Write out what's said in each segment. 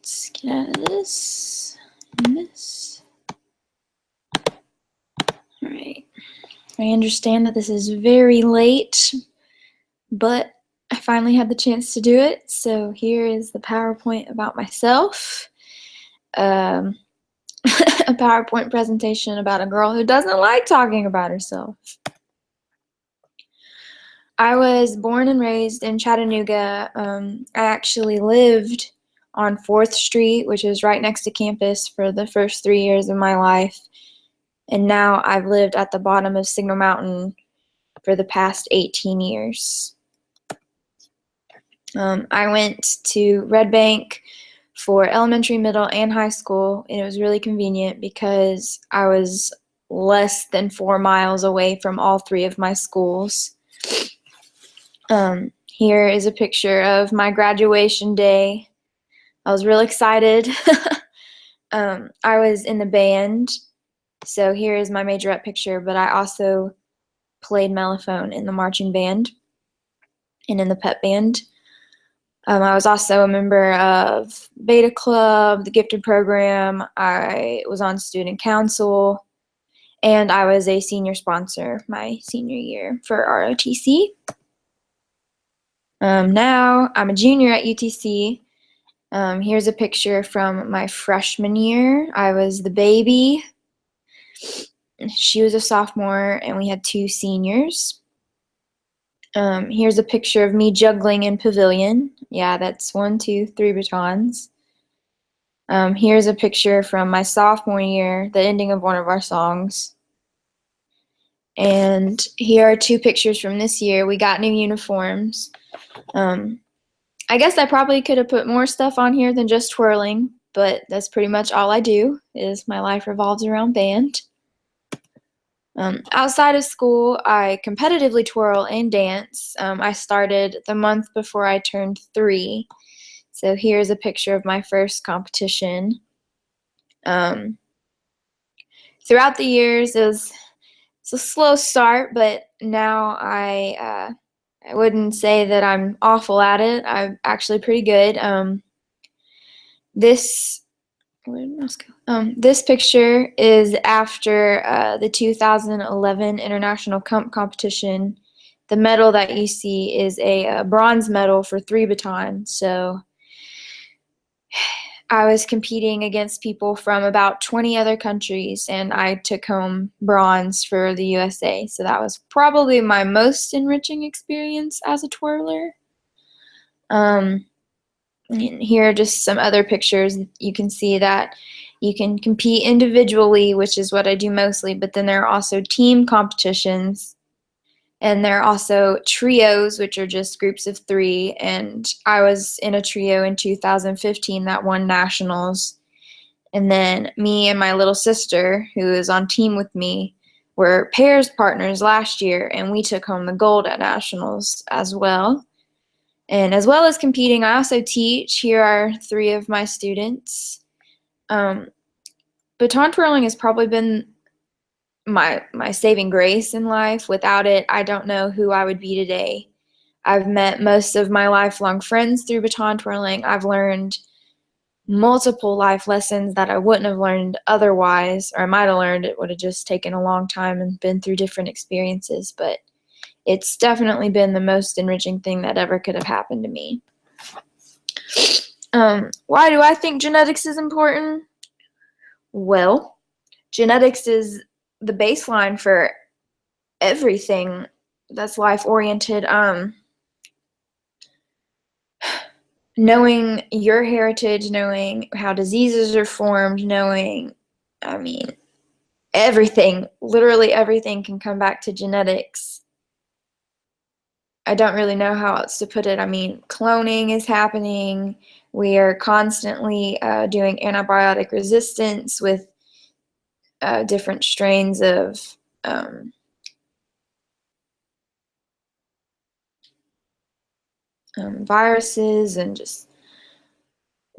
Let's get out of this and this. All right. I understand that this is very late, but I finally had the chance to do it. So here is the PowerPoint about myself. A PowerPoint presentation about a girl who doesn't like talking about herself. I was born and raised in Chattanooga. I actually lived on 4th Street, which is right next to campus, for the first 3 years of my life. And now I've lived at the bottom of Signal Mountain for the past 18 years. I went to Red Bank for elementary, middle, and high school, and it was really convenient because I was less than 4 miles away from all 3 of my schools. Here is a picture of my graduation day. I was real excited. I was in the band, so here is my majorette picture, but I also played mellophone in the marching band and in the pep band. I was also a member of Beta Club, the gifted program. I was on student council, and I was a senior sponsor my senior year for ROTC. Now I'm a junior at UTC. Here's a picture from my freshman year. I was the baby. She was a sophomore, and we had 2 seniors. Here's a picture of me juggling in pavilion. Yeah, that's 1, 2, 3 batons. Here's a picture from my sophomore year, the ending of one of our songs. And here are 2 pictures from this year. We got new uniforms. I guess I probably could have put more stuff on here than just twirling, but that's pretty much all I do, is my life revolves around band. Outside of school, I competitively twirl and dance. I started the month before I turned 3. So here's a picture of my first competition. Throughout the years, it's a slow start, but now I wouldn't say that I'm awful at it. I'm actually pretty good. This picture is after the 2011 International Competition. The medal that you see is a bronze medal for 3 batons. So I was competing against people from about 20 other countries, and I took home bronze for the USA. So that was probably my most enriching experience as a twirler. Here are just some other pictures. You can see that you can compete individually, which is what I do mostly, but then there are also team competitions, and there are also trios, which are just groups of 3, and I was in a trio in 2015 that won nationals. And then me and my little sister, who is on team with me, were pairs partners last year, and we took home the gold at nationals as well. And as well as competing, I also teach. Here are 3 of my students. Baton twirling has probably been my saving grace in life. Without it, I don't know who I would be today. I've met most of my lifelong friends through baton twirling. I've learned multiple life lessons that I wouldn't have learned otherwise, or I might have learned. It would have just taken a long time and been through different experiences, but it's definitely been the most enriching thing that ever could have happened to me. Why do I think genetics is important? Well, genetics is the baseline for everything that's life-oriented. Knowing your heritage, knowing how diseases are formed, knowing, everything, literally everything can come back to genetics. I don't really know how else to put it. Cloning is happening. We are constantly doing antibiotic resistance with different strains of viruses, and just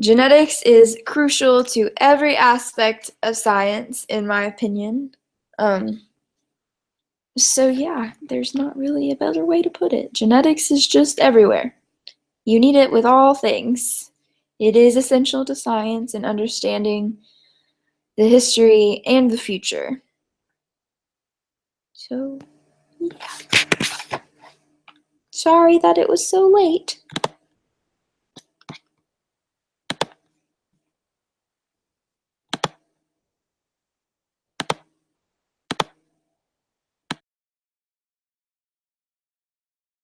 genetics is crucial to every aspect of science, in my opinion. So yeah, there's not really a better way to put it. Genetics is just everywhere. You need it with all things. It is essential to science and understanding the history and the future. So, yeah. Sorry that it was so late.